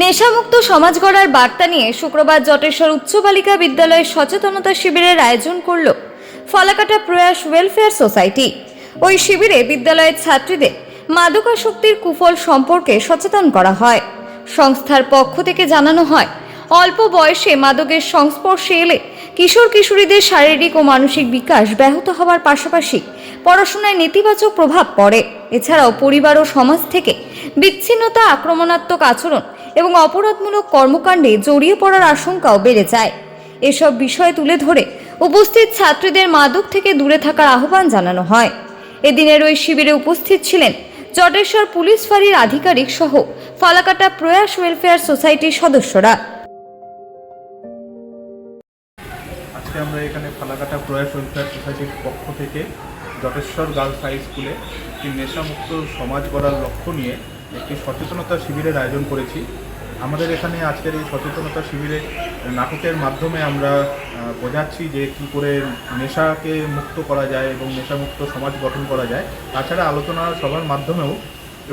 নেশামুক্ত সমাজ গড়ার বার্তা নিয়ে শুক্রবার জটেশ্বর উচ্চ বালিকা বিদ্যালয়ে সচেতনতা শিবিরের আয়োজন করল ফালাকাটা প্রয়াস ওয়েলফেয়ার সোসাইটি। ওই শিবিরে বিদ্যালয়ের ছাত্রীদের মাদকাসক্তির কুফল সম্পর্কে সচেতন করা হয়। সংস্থার পক্ষ থেকে জানানো হয়, অল্প বয়সে মাদকের সংস্পর্শে এলে কিশোর কিশোরীদের শারীরিক ও মানসিক বিকাশ ব্যাহত হওয়ার পাশাপাশি পড়াশোনায় নেতিবাচক প্রভাব পড়ে। এছাড়াও পরিবার ও সমাজ থেকে বিচ্ছিন্নতা, আক্রমণাত্মক আচরণ এবং অপরাধমূলক কর্মকাণ্ডে জড়িয়ে পড়ার আশঙ্কাও বেড়ে যায়। এসব বিষয় তুলে ধরে উপস্থিত ছাত্রীদের মাদক থেকে দূরে থাকার আহ্বান জানানো হয়। এদিনের ওই শিবিরে উপস্থিত ছিলেন জটেশ্বর পুলিশ ফাঁড়ির আধিকারিক সহ ফালাকাটা প্রয়াস ওয়েলফেয়ার সোসাইটির সদস্যরা। আজকে আমরা এখানে ফালাকাটা প্রয়াস ওয়েলফেয়ার সোসাইটির পক্ষ থেকে জটেশ্বর গার্লস হাই স্কুলে একটি নেশামুক্ত সমাজ গড়ার লক্ষ্য নিয়ে একটি সচেতনতা শিবিরের আয়োজন করেছি। আমাদের এখানে আজকের এই সচেতনতা শিবিরে নাটকের মাধ্যমে আমরা বোঝাচ্ছি যে কী করে নেশাকে মুক্ত করা যায় এবং নেশামুক্ত সমাজ গঠন করা যায়। তাছাড়া আলোচনা সভার মাধ্যমেও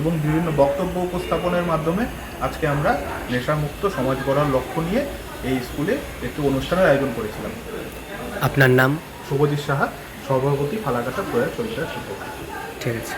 এবং বিভিন্ন বক্তব্য উপস্থাপনের মাধ্যমে আজকে আমরা নেশামুক্ত সমাজ গড়ার লক্ষ্য নিয়ে এই স্কুলে একটি অনুষ্ঠানের আয়োজন করেছিলাম। আপনার নাম? শুভজিৎ সাহা, সভাপতি, ফালাকাটা প্রয়াস ওয়েলফেয়ার সোসাইটি। ঠিক আছে।